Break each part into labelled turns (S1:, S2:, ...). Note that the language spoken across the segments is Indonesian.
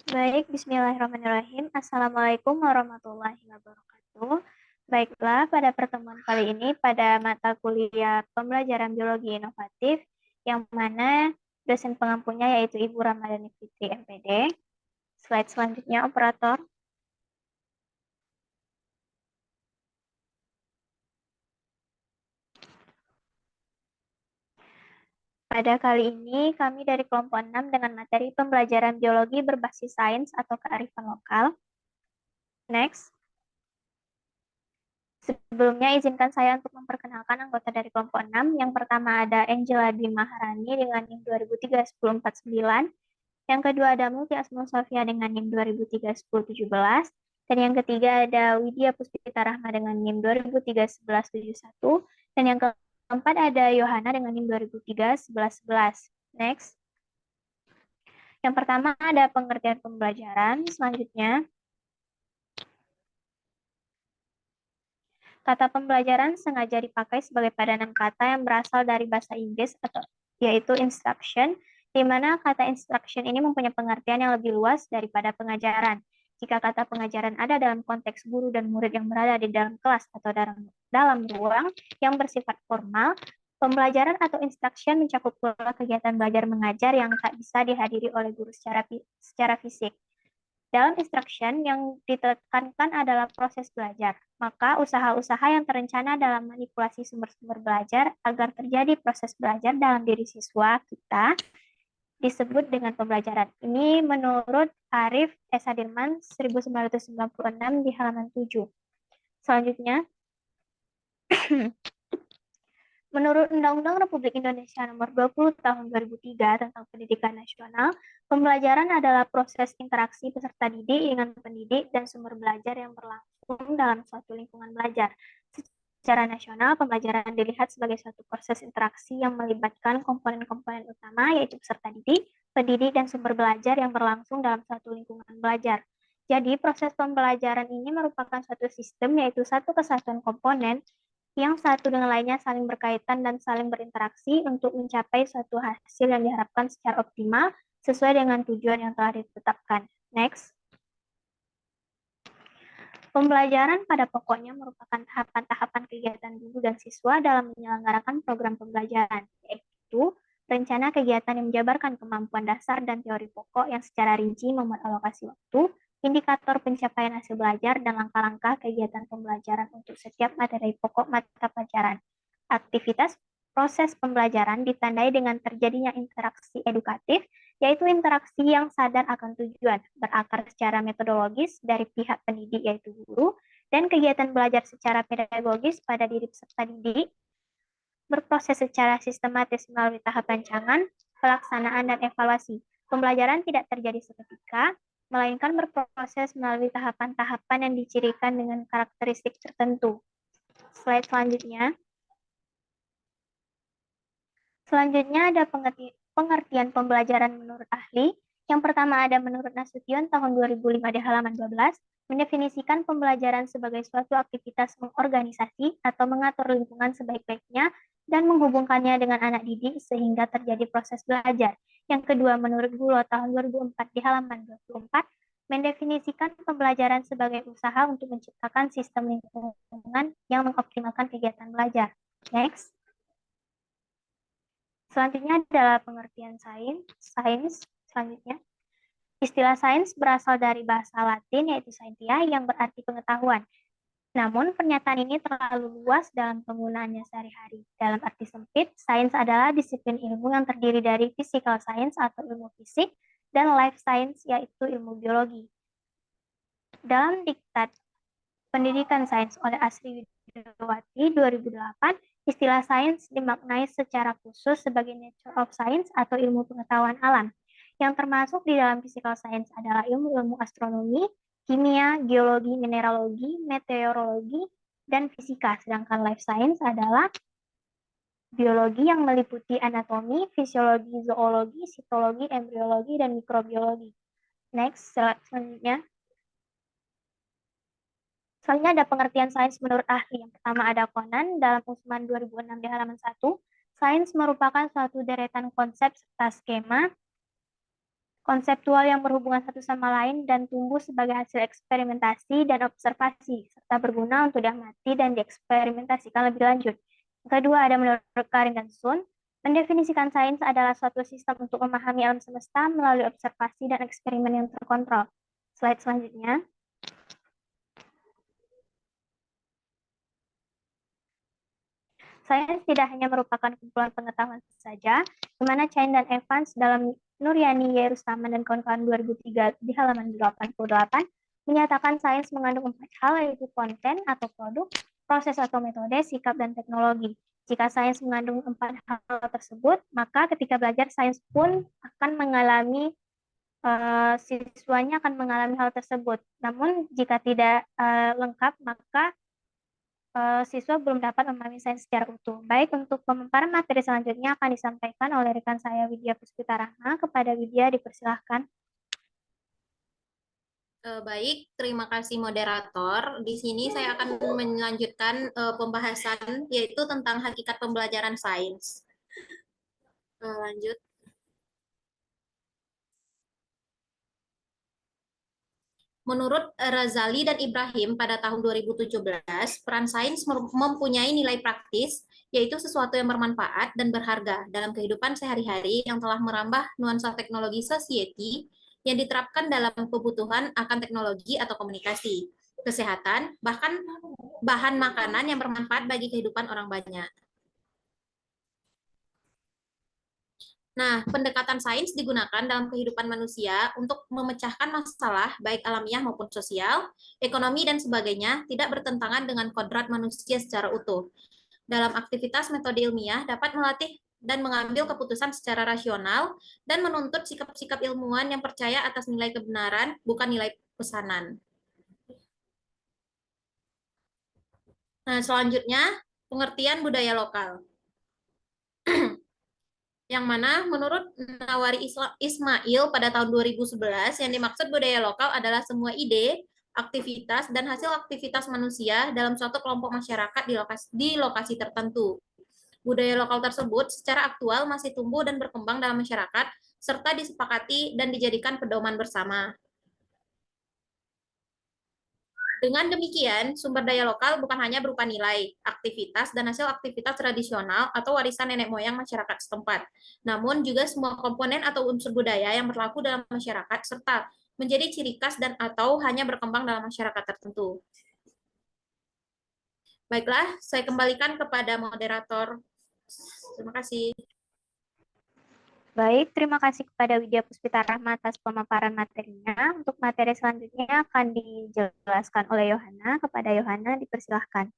S1: Baik, bismillahirrahmanirrahim. Assalamualaikum warahmatullahi wabarakatuh. Baiklah, pada pertemuan kali ini pada mata kuliah pembelajaran biologi inovatif, yang mana dosen pengampunya yaitu Ibu Ramadhani Fitri MPD. Slide selanjutnya, operator. Pada kali ini, kami dari kelompok 6 dengan materi pembelajaran biologi berbasis sains atau kearifan lokal. Next. Sebelumnya, izinkan saya untuk memperkenalkan anggota dari kelompok 6. Yang pertama ada Angela Dwi Maharani dengan NIM 2003-1049. Yang kedua ada Multi Asmul Sofia dengan NIM 2003-1017. Dan yang ketiga ada Widya Puspita Rahma dengan NIM 2003-1171. Dan yang keempat ada Yohana dengan NIM 2003-1111. Next. Yang pertama ada pengertian pembelajaran. Selanjutnya, kata pembelajaran sengaja dipakai sebagai padanan kata yang berasal dari bahasa Inggris yaitu instruction, di mana kata instruction ini mempunyai pengertian yang lebih luas daripada pengajaran. Jika kata pengajaran ada dalam konteks guru dan murid yang berada di dalam kelas atau dalam ruang yang bersifat formal, pembelajaran atau instruction mencakup pula kegiatan belajar mengajar yang tak bisa dihadiri oleh guru secara fisik. Dalam instruction, yang ditekankan adalah proses belajar. Maka usaha-usaha yang terencana dalam manipulasi sumber-sumber belajar agar terjadi proses belajar dalam diri siswa kita disebut dengan pembelajaran. Ini menurut Arif S. Hadirman 1996 di halaman 7. Selanjutnya, menurut Undang-Undang Republik Indonesia Nomor 20 Tahun 2003 tentang Pendidikan Nasional, pembelajaran adalah proses interaksi peserta didik dengan pendidik dan sumber belajar yang berlangsung dalam suatu lingkungan belajar. Secara nasional, pembelajaran dilihat sebagai suatu proses interaksi yang melibatkan komponen-komponen utama, yaitu peserta didik, pendidik, dan sumber belajar yang berlangsung dalam suatu lingkungan belajar. Jadi, proses pembelajaran ini merupakan suatu sistem, yaitu satu kesatuan komponen yang satu dengan lainnya saling berkaitan dan saling berinteraksi untuk mencapai suatu hasil yang diharapkan secara optimal sesuai dengan tujuan yang telah ditetapkan. Next. Pembelajaran pada pokoknya merupakan tahapan-tahapan kegiatan guru dan siswa dalam menyelenggarakan program pembelajaran, yaitu rencana kegiatan yang menjabarkan kemampuan dasar dan teori pokok yang secara rinci memuat alokasi waktu, indikator pencapaian hasil belajar, dan langkah-langkah kegiatan pembelajaran untuk setiap materi pokok mata pelajaran. Aktivitas proses pembelajaran ditandai dengan terjadinya interaksi edukatif, yaitu interaksi yang sadar akan tujuan, berakar secara metodologis dari pihak pendidik yaitu guru, dan kegiatan belajar secara pedagogis pada diri peserta didik, berproses secara sistematis melalui tahap rancangan, pelaksanaan, dan evaluasi. Pembelajaran tidak terjadi seketika, melainkan berproses melalui tahapan-tahapan yang dicirikan dengan karakteristik tertentu. Slide selanjutnya. Selanjutnya ada pengertian pembelajaran menurut ahli. Yang pertama ada menurut Nasution tahun 2005 di halaman 12, mendefinisikan pembelajaran sebagai suatu aktivitas mengorganisasi atau mengatur lingkungan sebaik-baiknya dan menghubungkannya dengan anak didik sehingga terjadi proses belajar. Yang kedua, menurut Gulo tahun 2004 di halaman 24, mendefinisikan pembelajaran sebagai usaha untuk menciptakan sistem lingkungan yang mengoptimalkan kegiatan belajar. Next. Selanjutnya adalah pengertian sains. Selanjutnya, istilah sains berasal dari bahasa Latin yaitu scientia yang berarti pengetahuan. Namun, pernyataan ini terlalu luas dalam penggunaannya sehari-hari. Dalam arti sempit, sains adalah disiplin ilmu yang terdiri dari physical science atau ilmu fisik dan life science yaitu ilmu biologi. Dalam diktat Pendidikan Sains oleh Asri Widowati 2008, istilah sains dimaknai secara khusus sebagai nature of science atau ilmu pengetahuan alam. Yang termasuk di dalam physical science adalah ilmu-ilmu astronomi, kimia, geologi, mineralogi, meteorologi, dan fisika. Sedangkan life science adalah biologi yang meliputi anatomi, fisiologi, zoologi, sitologi, embriologi, dan mikrobiologi. Next, selanjutnya. Selanjutnya ada pengertian sains menurut ahli. Yang pertama ada Conan dalam Usman 2006 di halaman 1. Sains merupakan suatu deretan konsep serta skema konseptual yang berhubungan satu sama lain dan tumbuh sebagai hasil eksperimentasi dan observasi, serta berguna untuk diamati dan dieksperimentasikan lebih lanjut. Yang kedua, ada menurut Karin dan Sun, mendefinisikan sains adalah suatu sistem untuk memahami alam semesta melalui observasi dan eksperimen yang terkontrol. Slide selanjutnya. Sains tidak hanya merupakan kumpulan pengetahuan saja, di mana Chain dan Evans dalam Nuryani Yerustaman dan kawan-kawan 2003 di halaman 88 menyatakan sains mengandung 4 hal, yaitu konten atau produk, proses atau metode, sikap, dan teknologi. Jika sains mengandung 4 hal tersebut, maka ketika belajar sains pun akan mengalami siswanya akan mengalami hal tersebut. Namun jika tidak lengkap, maka siswa belum dapat memahami sains secara utuh. Baik, untuk pemaparan materi selanjutnya akan disampaikan oleh rekan saya Widya Puspita Rahma. Kepada Widya dipersilahkan.
S2: Baik, terima kasih moderator. Di sini saya akan melanjutkan pembahasan yaitu tentang hakikat pembelajaran sains. Lanjut. Menurut Razali dan Ibrahim pada tahun 2017, peran sains mempunyai nilai praktis, yaitu sesuatu yang bermanfaat dan berharga dalam kehidupan sehari-hari yang telah merambah nuansa teknologi society yang diterapkan dalam kebutuhan akan teknologi atau komunikasi, kesehatan, bahkan bahan makanan yang bermanfaat bagi kehidupan orang banyak. Nah, pendekatan sains digunakan dalam kehidupan manusia untuk memecahkan masalah baik alamiah maupun sosial, ekonomi, dan sebagainya tidak bertentangan dengan kodrat manusia secara utuh. Dalam aktivitas metode ilmiah dapat melatih dan mengambil keputusan secara rasional dan menuntut sikap-sikap ilmuwan yang percaya atas nilai kebenaran, bukan nilai pesanan. Nah, selanjutnya, pengertian budaya lokal. Yang mana menurut Nawari Ismail pada tahun 2011, yang dimaksud budaya lokal adalah semua ide, aktivitas, dan hasil aktivitas manusia dalam suatu kelompok masyarakat di lokasi tertentu. Budaya lokal tersebut secara aktual masih tumbuh dan berkembang dalam masyarakat, serta disepakati dan dijadikan pedoman bersama. Dengan demikian, sumber daya lokal bukan hanya berupa nilai, aktivitas, dan hasil aktivitas tradisional atau warisan nenek moyang masyarakat setempat, namun juga semua komponen atau unsur budaya yang berlaku dalam masyarakat serta menjadi ciri khas dan atau hanya berkembang dalam masyarakat tertentu. Baiklah, saya kembalikan kepada moderator. Terima kasih.
S1: Baik, terima kasih kepada Widya Puspita Rahma atas pemaparan materinya. Untuk materi selanjutnya akan dijelaskan oleh Yohana. Kepada Yohana dipersilahkan.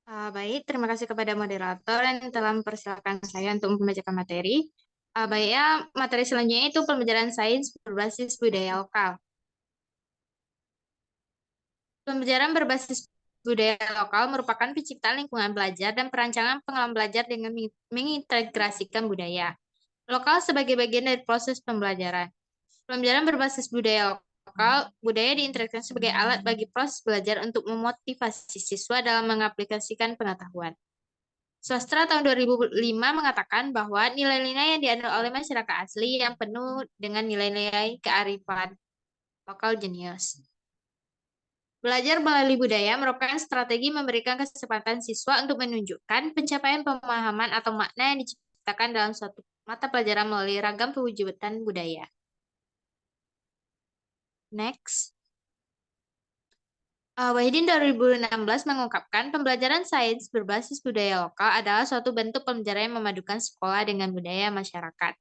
S3: Baik, terima kasih kepada moderator yang telah mempersilahkan saya untuk membacakan materi. Baiknya, materi selanjutnya itu pembelajaran sains berbasis budaya lokal. Pembelajaran berbasis budaya lokal merupakan penciptaan lingkungan belajar dan perancangan pengalaman belajar dengan mengintegrasikan budaya lokal sebagai bagian dari proses pembelajaran. Pembelajaran berbasis budaya lokal, budaya diintegrasikan sebagai alat bagi proses belajar untuk memotivasi siswa dalam mengaplikasikan pengetahuan. Sastra tahun 2005 mengatakan bahwa nilai-nilai yang dianut oleh masyarakat asli yang penuh dengan nilai-nilai kearifan lokal jenius. Belajar melalui budaya merupakan strategi memberikan kesempatan siswa untuk menunjukkan pencapaian pemahaman atau makna yang diciptakan dalam suatu mata pelajaran melalui ragam pewujudan budaya. Next. Wahidin 2016 mengungkapkan pembelajaran sains berbasis budaya lokal adalah suatu bentuk pembelajaran yang memadukan sekolah dengan budaya masyarakat.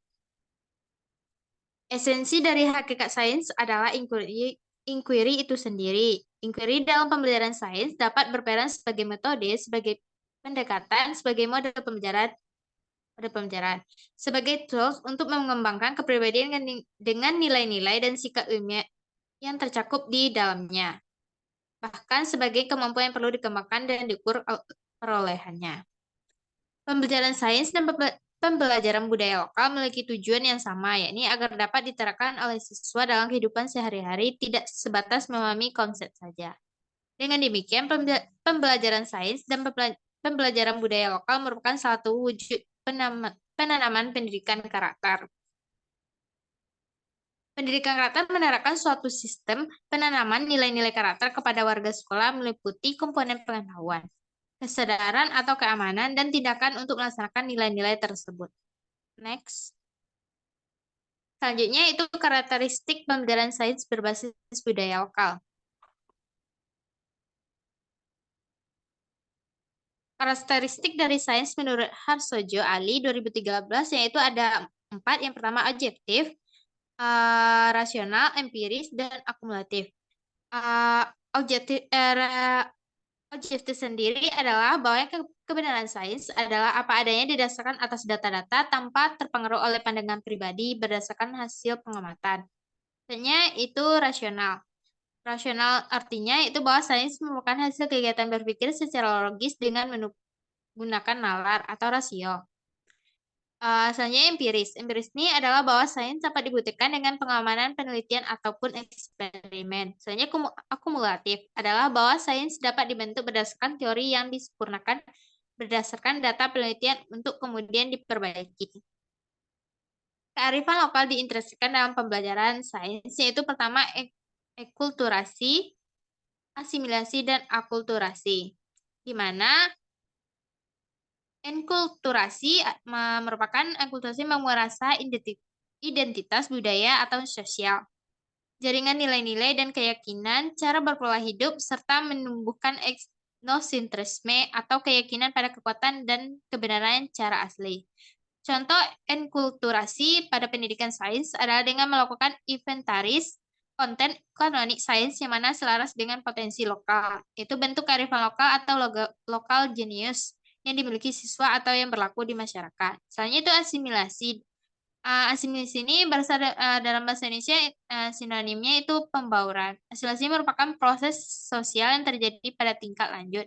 S3: Esensi dari hakikat sains adalah inquiry itu sendiri. Inquiry dalam pembelajaran sains dapat berperan sebagai metode, sebagai pendekatan, sebagai model pembelajaran, sebagai tools untuk mengembangkan kepribadian dengan nilai-nilai dan sikap ilmiah yang tercakup di dalamnya. Bahkan sebagai kemampuan yang perlu dikembangkan dan diukur perolehannya. Pembelajaran sains dan pembelajaran budaya lokal memiliki tujuan yang sama, yakni agar dapat diterapkan oleh siswa dalam kehidupan sehari-hari, tidak sebatas memahami konsep saja. Dengan demikian, pembelajaran sains dan pembelajaran budaya lokal merupakan satu wujud penanaman pendidikan karakter. Pendidikan karakter menerapkan suatu sistem penanaman nilai-nilai karakter kepada warga sekolah meliputi komponen pengetahuan, kesadaran atau keamanan, dan tindakan untuk melaksanakan nilai-nilai tersebut. Next. Selanjutnya itu karakteristik pembelajaran sains berbasis budaya lokal. Karakteristik dari sains menurut Harsojo Ali 2013 yaitu ada 4. Yang pertama objektif, rasional, empiris, dan akumulatif. Objektif sendiri adalah bahwa kebenaran sains adalah apa adanya didasarkan atas data-data tanpa terpengaruh oleh pandangan pribadi berdasarkan hasil pengamatan. Selanjutnya itu rasional. Rasional artinya itu bahwa sains merupakan hasil kegiatan berpikir secara logis dengan menggunakan nalar atau rasio. Selanjutnya empiris. Empiris ini adalah bahwa sains dapat dibuktikan dengan pengamanan, penelitian, ataupun eksperimen. Selanjutnya akumulatif adalah bahwa sains dapat dibentuk berdasarkan teori yang disempurnakan berdasarkan data penelitian untuk kemudian diperbaiki. Kearifan lokal diintegrasikan dalam pembelajaran sains, yaitu pertama ekulturasi, asimilasi, dan akulturasi. Di mana enkulturasi merasa identitas budaya atau sosial, jaringan nilai-nilai dan keyakinan, cara berpola hidup, serta menumbuhkan etnosentrisme atau keyakinan pada kekuatan dan kebenaran cara asli. Contoh enkulturasi pada pendidikan sains adalah dengan melakukan inventaris konten kanonik sains yang mana selaras dengan potensi lokal. Itu bentuk kearifan lokal atau lokal genius yang dimiliki siswa atau yang berlaku di masyarakat. Selanjutnya itu asimilasi. Asimilasi ini berasal dalam bahasa Indonesia sinonimnya itu pembauran. Asimilasi merupakan proses sosial yang terjadi pada tingkat lanjut.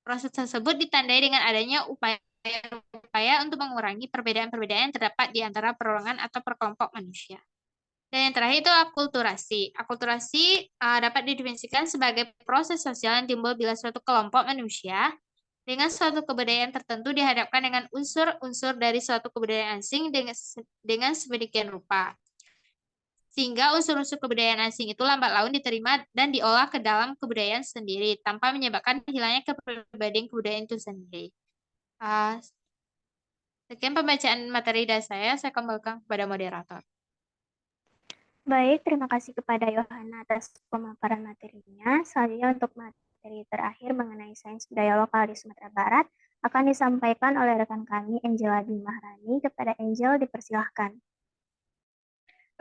S3: Proses tersebut ditandai dengan adanya upaya untuk mengurangi perbedaan-perbedaan yang terdapat di antara perorangan atau perkelompok manusia. Dan yang terakhir itu akulturasi. Akulturasi dapat didefinisikan sebagai proses sosial yang timbul bila suatu kelompok manusia dengan suatu kebudayaan tertentu dihadapkan dengan unsur-unsur dari suatu kebudayaan asing dengan sedemikian rupa. Sehingga unsur-unsur kebudayaan asing itu lambat laun diterima dan diolah ke dalam kebudayaan sendiri, tanpa menyebabkan hilangnya kepribadian kebudayaan itu sendiri. Sekian pembacaan materi dari saya kembalikan kepada moderator.
S1: Baik, terima kasih kepada Yohana atas pemaparan materinya. Selanjutnya untuk materi terakhir mengenai sains budaya lokal di Sumatera Barat akan disampaikan oleh rekan kami Angela Dwi Maharani. Kepada Angel dipersilahkan.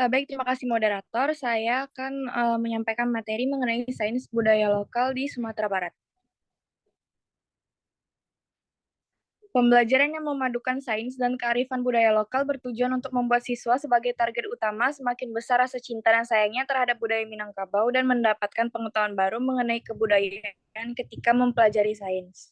S4: Baik, terima kasih moderator. Saya akan menyampaikan materi mengenai sains budaya lokal di Sumatera Barat. Pembelajaran yang memadukan sains dan kearifan budaya lokal bertujuan untuk membuat siswa sebagai target utama semakin besar rasa cinta dan sayangnya terhadap budaya Minangkabau dan mendapatkan pengetahuan baru mengenai kebudayaan ketika mempelajari sains.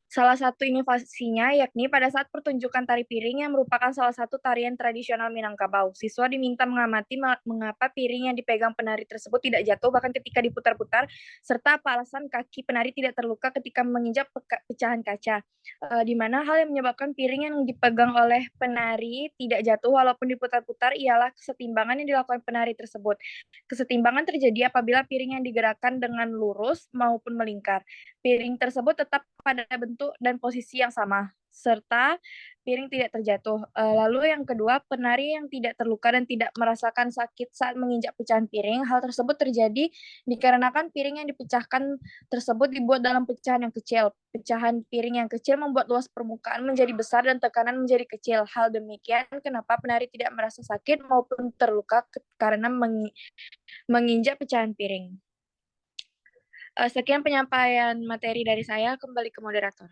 S4: Salah satu inovasinya yakni pada saat pertunjukan tari piring yang merupakan salah satu tarian tradisional Minangkabau. Siswa diminta mengamati mengapa piring yang dipegang penari tersebut tidak jatuh bahkan ketika diputar-putar, serta apa alasan kaki penari tidak terluka ketika menginjak pecahan kaca. Di mana hal yang menyebabkan piring yang dipegang oleh penari tidak jatuh walaupun diputar-putar ialah kesetimbangan yang dilakukan penari tersebut. Kesetimbangan terjadi apabila piring yang digerakkan dengan lurus maupun melingkar. Piring tersebut tetap pada bentuk dan posisi yang sama, serta piring tidak terjatuh. Lalu yang kedua, penari yang tidak terluka dan tidak merasakan sakit saat menginjak pecahan piring. Hal tersebut terjadi dikarenakan piring yang dipecahkan tersebut dibuat dalam pecahan yang kecil. Pecahan piring yang kecil membuat luas permukaan menjadi besar dan tekanan menjadi kecil. Hal demikian kenapa penari tidak merasa sakit maupun terluka karena menginjak pecahan piring. Sekian penyampaian materi dari saya, kembali ke moderator.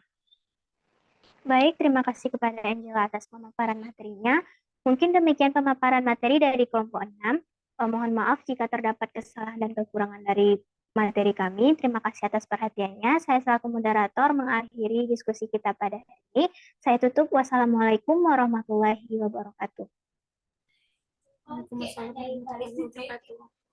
S1: Baik, terima kasih kepada Angela atas pemaparan materinya. Mungkin demikian pemaparan materi dari kelompok 6. Mohon maaf jika terdapat kesalahan dan kekurangan dari materi kami. Terima kasih atas perhatiannya. Saya selaku moderator mengakhiri diskusi kita pada hari ini. Saya tutup. Wassalamualaikum warahmatullahi wabarakatuh.
S2: Waalaikumsalam warahmatullahi wabarakatuh.